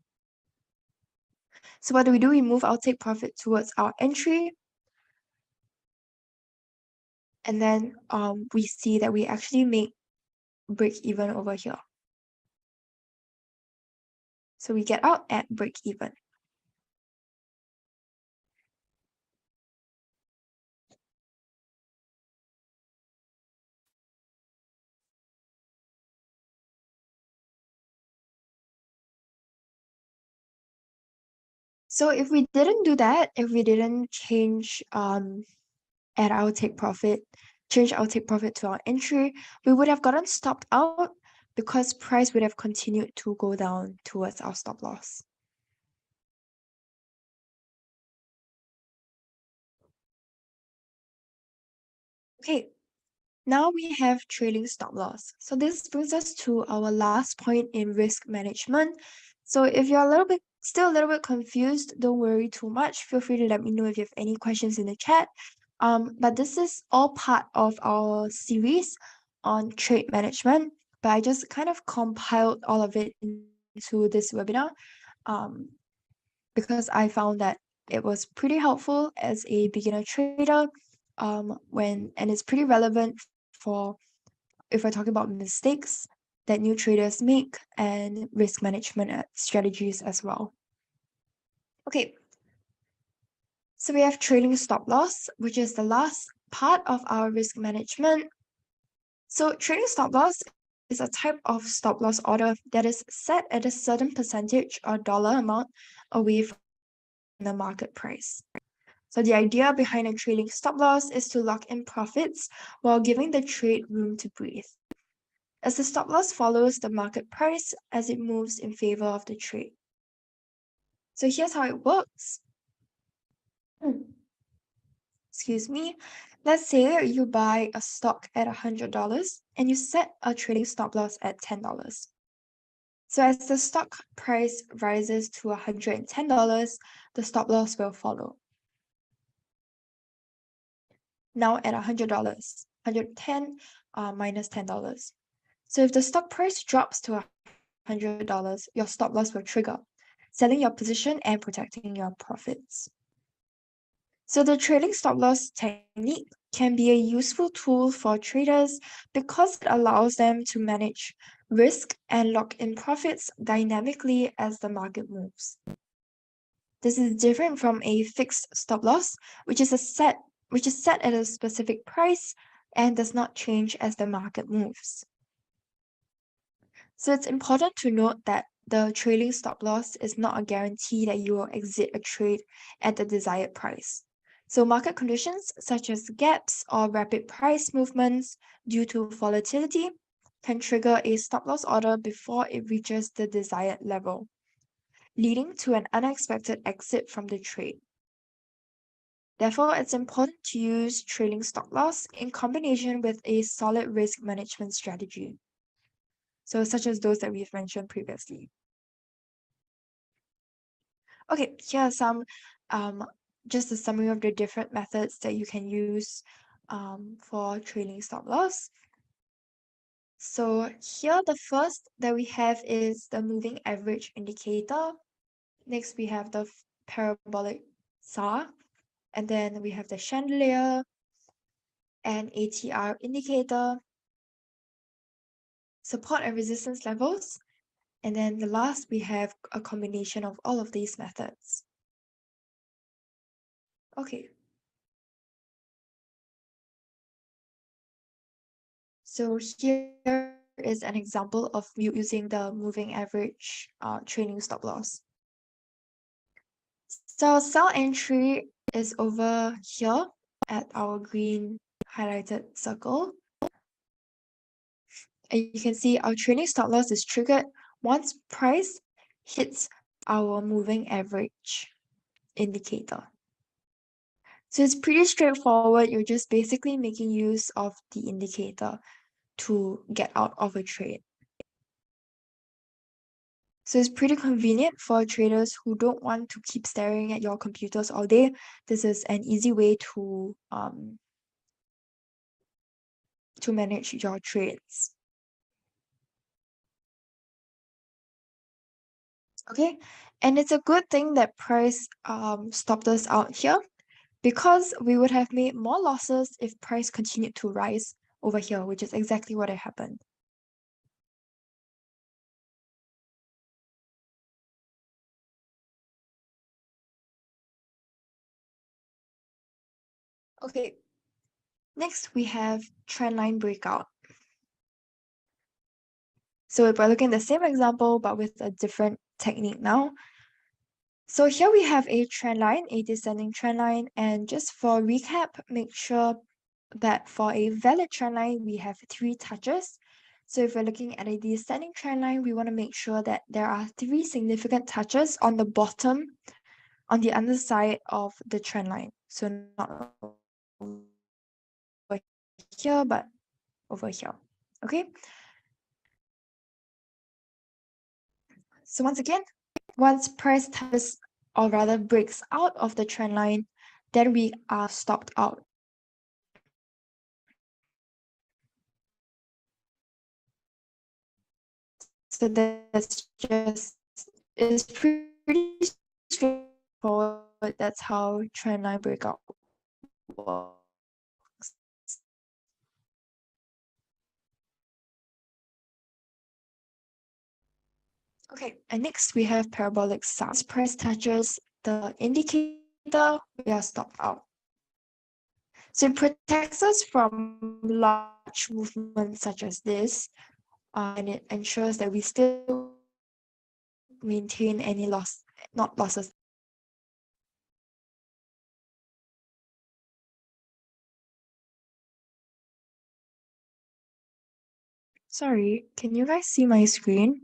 So what do? We move our take profit towards our entry. And then we see that we actually make break even over here. So we get out at break even. So if we didn't do that, if we didn't change at our take profit, change our take profit to our entry, we would have gotten stopped out because price would have continued to go down towards our stop loss. Okay, now we have trailing stop loss. So this brings us to our last point in risk management. So if you're still a little bit confused, don't worry too much. Feel free to let me know if you have any questions in the chat. But this is all part of our series on trade management. But I just kind of compiled all of it into this webinar because I found that it was pretty helpful as a beginner trader and it's pretty relevant for if we're talking about mistakes that new traders make and risk management strategies as well. Okay, so we have trailing stop loss, which is the last part of our risk management. So trailing stop loss is a type of stop loss order that is set at a certain percentage or dollar amount away from the market price. So the idea behind a trailing stop loss is to lock in profits while giving the trade room to breathe, as the stop loss follows the market price as it moves in favor of the trade. So here's how it works. Excuse me. Let's say you buy a stock at $100 and you set a trailing stop loss at $10. So as the stock price rises to $110, the stop loss will follow. Now at $100, 110 minus $10. So if the stock price drops to $100, your stop loss will trigger, selling your position and protecting your profits. So the trailing stop loss technique can be a useful tool for traders because it allows them to manage risk and lock in profits dynamically as the market moves. This is different from a fixed stop loss, which is set at a specific price and does not change as the market moves. So it's important to note that the trailing stop loss is not a guarantee that you will exit a trade at the desired price. So market conditions such as gaps or rapid price movements due to volatility can trigger a stop loss order before it reaches the desired level, leading to an unexpected exit from the trade. Therefore, it's important to use trailing stop loss in combination with a solid risk management strategy, so such as those that we've mentioned previously. Okay, here are some just a summary of the different methods that you can use for trailing stop loss. So here the first that we have is the moving average indicator. Next we have the parabolic SAR, and then we have the chandelier and ATR indicator, support and resistance levels, and then the last we have a combination of all of these methods. Okay. So here is an example of you using the moving average trailing stop loss. So sell entry is over here at our green highlighted circle. And you can see our trailing stop loss is triggered once price hits our moving average indicator. So it's pretty straightforward. You're just basically making use of the indicator to get out of a trade. So it's pretty convenient for traders who don't want to keep staring at your computers all day. This is an easy way to manage your trades. Okay, and it's a good thing that price stopped us out here, because we would have made more losses if price continued to rise over here, which is exactly what had happened. Okay, next we have trendline breakout. So if we're looking at the same example, but with a different technique now. So here we have a trend line, a descending trend line, and just for recap, make sure that for a valid trend line, we have 3 touches. So if we're looking at a descending trend line, we want to make sure that there are 3 significant touches on the bottom, on the underside of the trend line. So not over here, but over here. Okay. So once again, once price touches, or rather breaks out of the trend line, then we are stopped out. So that's just, it's pretty straightforward. That's how trend line breakout works. Okay, and next we have parabolic SAR. As price touches the indicator, we are stopped out. So it protects us from large movements such as this, and it ensures that we still maintain any loss, not losses. Sorry, can you guys see my screen?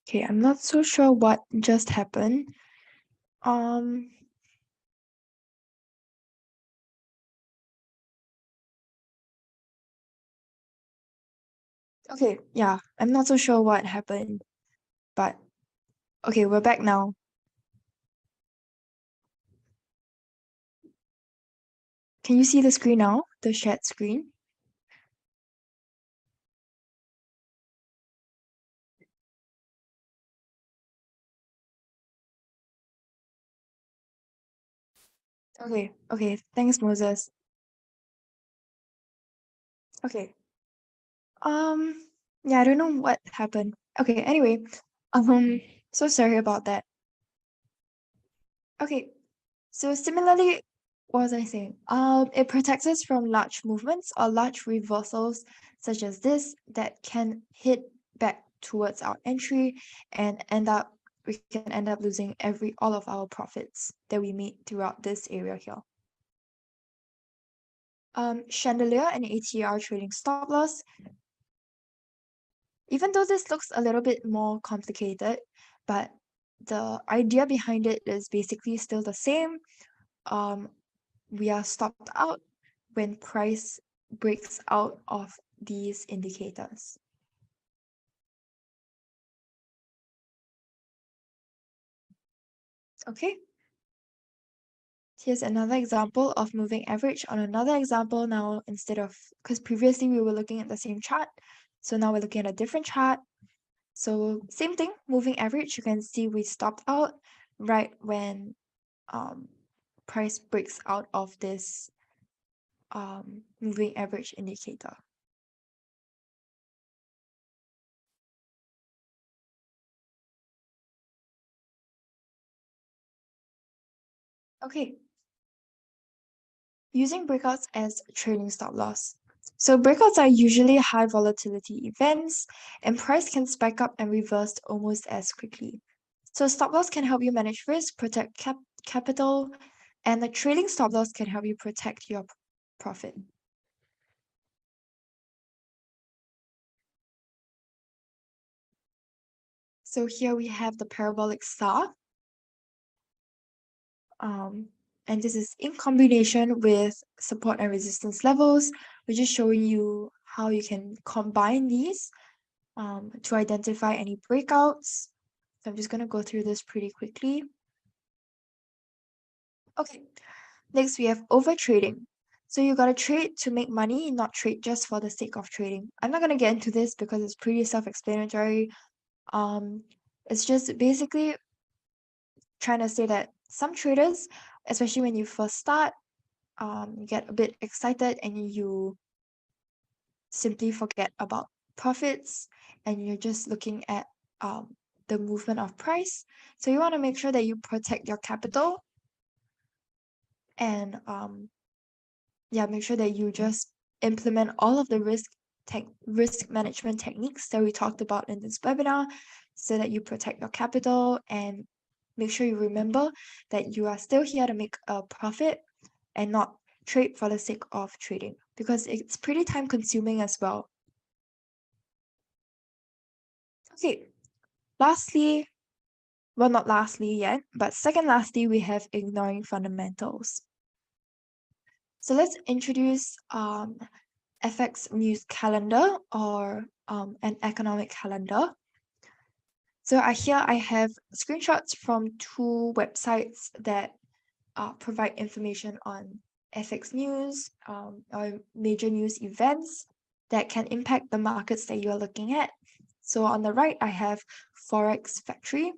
Okay, I'm not so sure what just happened. Okay, yeah, I'm not so sure what happened, but okay, we're back now. Can you see the screen now? The shared screen? Okay, thanks, Moses. Okay. Yeah, I don't know what happened. Okay, anyway, so sorry about that. Okay, so similarly, what was I saying? It protects us from large movements or large reversals such as this that can hit back towards our entry and end up we can end up losing all of our profits that we made throughout this area here. Chandelier and ATR trading stop loss. Even though this looks a little bit more complicated, but the idea behind it is basically still the same. We are stopped out when price breaks out of these indicators. Okay. Here's another example of moving average on another example now, because previously we were looking at the same chart. So now we're looking at a different chart. So same thing, moving average, you can see we stopped out right when price breaks out of this moving average indicator. Okay. Using breakouts as trading stop loss. So breakouts are usually high volatility events, and price can spike up and reverse almost as quickly. So stop loss can help you manage risk, protect capital, and the trailing stop loss can help you protect your profit. So here we have the parabolic star. And this is in combination with support and resistance levels. We're just showing you how you can combine these to identify any breakouts. So I'm just going to go through this pretty quickly. Okay, next we have overtrading. So you got to trade to make money, not trade just for the sake of trading. I'm not going to get into this because it's pretty self-explanatory. It's just basically trying to say that some traders, especially when you first start, you get a bit excited and you simply forget about profits and you're just looking at the movement of price. So you want to make sure that you protect your capital and make sure that you just implement all of the risk management techniques that we talked about in this webinar so that you protect your capital and make sure you remember that you are still here to make a profit and not trade for the sake of trading because it's pretty time consuming as well. Okay, lastly, well, not lastly yet, but second lastly, we have ignoring fundamentals. So let's introduce FX news calendar or an economic calendar. So here I have screenshots from two websites that provide information on FX news or major news events that can impact the markets that you are looking at. So on the right, I have Forex Factory.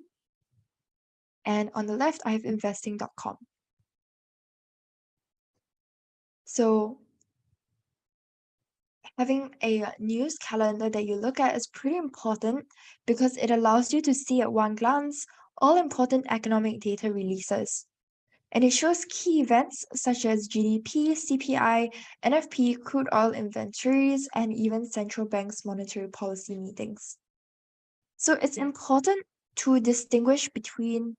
And on the left, I have investing.com. So having a news calendar that you look at is pretty important because it allows you to see at one glance all important economic data releases. And it shows key events such as GDP, CPI, NFP, crude oil inventories, and even central banks' monetary policy meetings. So it's important to distinguish between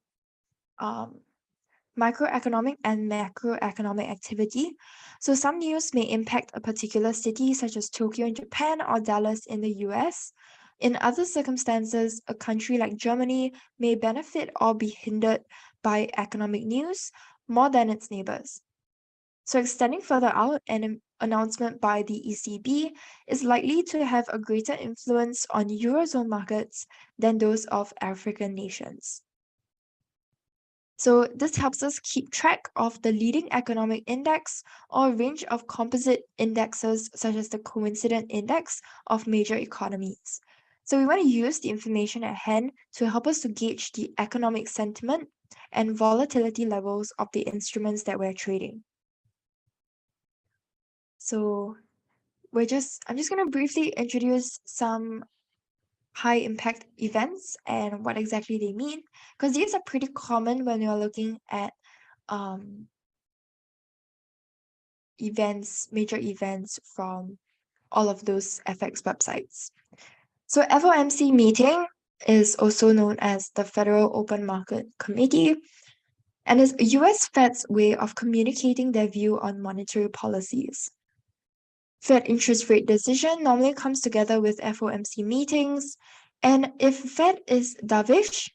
microeconomic and macroeconomic activity. So some news may impact a particular city such as Tokyo in Japan or Dallas in the US. In other circumstances, a country like Germany may benefit or be hindered by economic news more than its neighbors. So extending further out, an announcement by the ECB is likely to have a greater influence on Eurozone markets than those of African nations. So this helps us keep track of the leading economic index or range of composite indexes such as the coincident index of major economies. So we want to use the information at hand to help us to gauge the economic sentiment and volatility levels of the instruments that we're trading. So I'm just going to briefly introduce some high impact events and what exactly they mean, because these are pretty common when you're looking at major events from all of those FX websites. So FOMC meeting, is also known as the Federal Open Market Committee, and is US Fed's way of communicating their view on monetary policies. Fed interest rate decision normally comes together with FOMC meetings, and if Fed is dovish,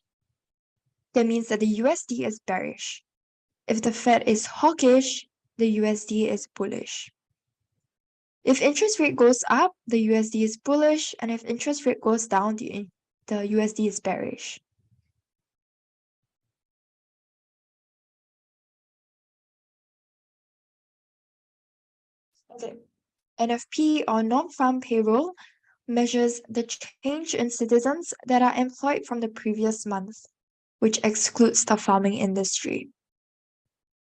that means that the USD is bearish. If the Fed is hawkish, the USD is bullish. If interest rate goes up, the USD is bullish, and if interest rate goes down, the USD is bearish. Okay. NFP, or non-farm payroll, measures the change in citizens that are employed from the previous month, which excludes the farming industry.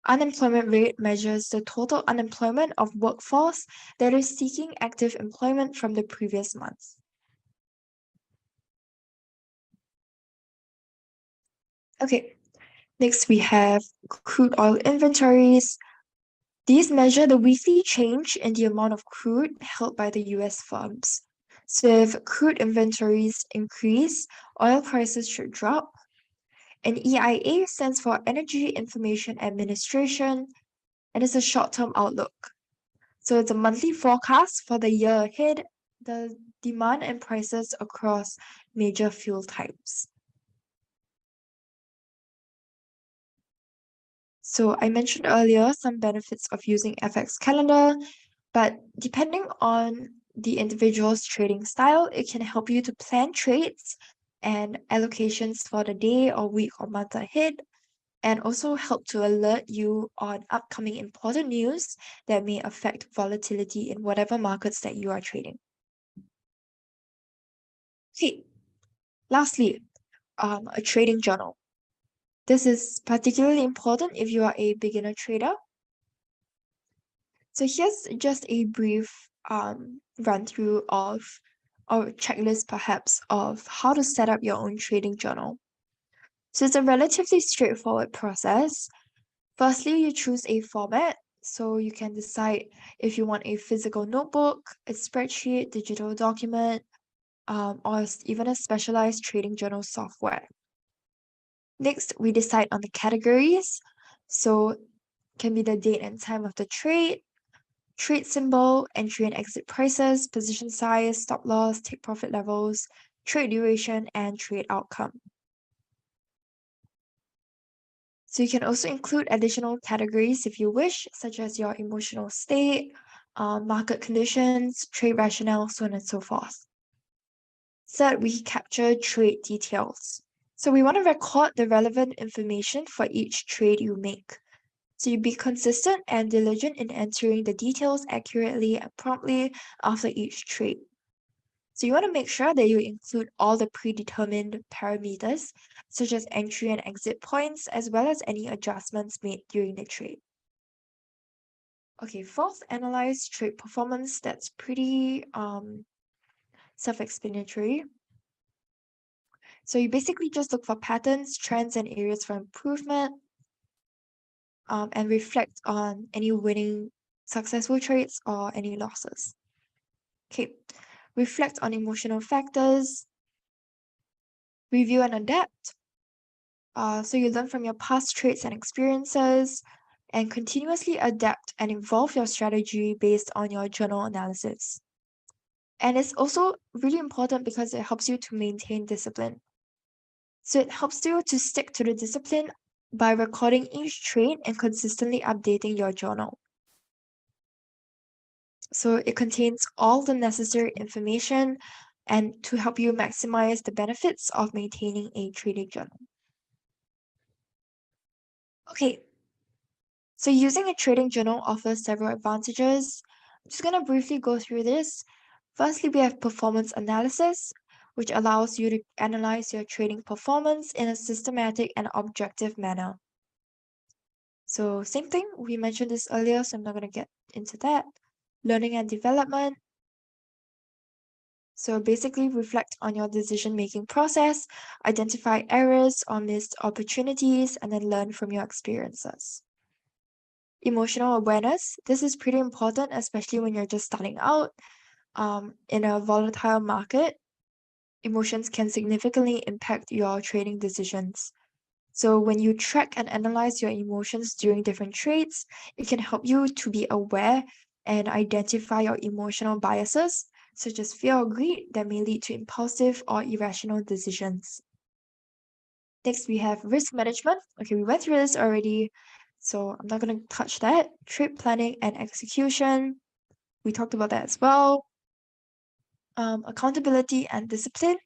Unemployment rate measures the total unemployment of workforce that is seeking active employment from the previous month. Okay, next we have crude oil inventories. These measure the weekly change in the amount of crude held by the US firms. So if crude inventories increase, oil prices should drop. And EIA stands for Energy Information Administration, and it's a short-term outlook. So it's a monthly forecast for the year ahead, the demand and prices across major fuel types. So I mentioned earlier some benefits of using FX Calendar, but depending on the individual's trading style, it can help you to plan trades and allocations for the day or week or month ahead, and also help to alert you on upcoming important news that may affect volatility in whatever markets that you are trading. Okay, lastly, a trading journal. This is particularly important if you are a beginner trader. So here's just a brief run through of, or checklist perhaps, of how to set up your own trading journal. So it's a relatively straightforward process. Firstly, you choose a format. So you can decide if you want a physical notebook, a spreadsheet, digital document, or even a specialized trading journal software. Next, we decide on the categories. So can be the date and time of the trade symbol, entry and exit prices, position size, stop loss, take profit levels, trade duration, and trade outcome. So you can also include additional categories if you wish, such as your emotional state, market conditions, trade rationale, so on and so forth. Third, we capture trade details. So we want to record the relevant information for each trade you make. So you be consistent and diligent in entering the details accurately and promptly after each trade. So you want to make sure that you include all the predetermined parameters, such as entry and exit points, as well as any adjustments made during the trade. Okay, fourth, analyze trade performance. That's pretty self-explanatory. So you basically just look for patterns, trends, and areas for improvement, and reflect on any winning successful trades or any losses. Okay, reflect on emotional factors, review and adapt. So you learn from your past trades and experiences, and continuously adapt and evolve your strategy based on your journal analysis. And it's also really important because it helps you to maintain discipline. So it helps you to stick to the discipline by recording each trade and consistently updating your journal. So it contains all the necessary information and to help you maximize the benefits of maintaining a trading journal. Okay, so using a trading journal offers several advantages. I'm just going to briefly go through this. Firstly, we have performance analysis, which allows you to analyze your trading performance in a systematic and objective manner. So same thing, we mentioned this earlier, so I'm not going to get into that. Learning and development. So basically reflect on your decision-making process, identify errors or missed opportunities, and then learn from your experiences. Emotional awareness. This is pretty important, especially when you're just starting out in a volatile market. emotions can significantly impact your trading decisions. So when you track and analyze your emotions during different trades, it can help you to be aware and identify your emotional biases, such as fear or greed, that may lead to impulsive or irrational decisions. Next, we have risk management. Okay, we went through this already, so I'm not going to touch that. Trade planning and execution, we talked about that as well. Accountability and discipline.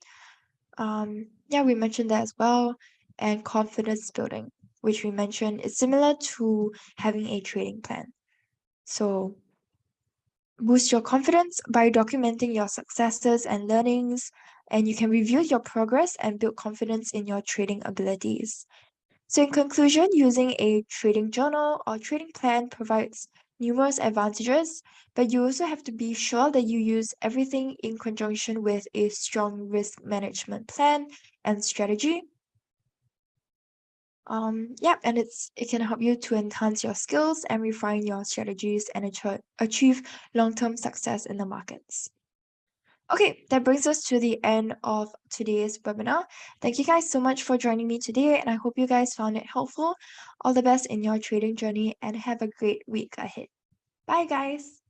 We mentioned that as well. And confidence building, which we mentioned is similar to having a trading plan. So boost your confidence by documenting your successes and learnings, and you can review your progress and build confidence in your trading abilities. So in conclusion, using a trading journal or trading plan provides numerous advantages, but you also have to be sure that you use everything in conjunction with a strong risk management plan and strategy. And it can help you to enhance your skills and refine your strategies and achieve long-term success in the markets. Okay, that brings us to the end of today's webinar. Thank you guys so much for joining me today, and I hope you guys found it helpful. All the best in your trading journey and have a great week ahead. Bye, guys.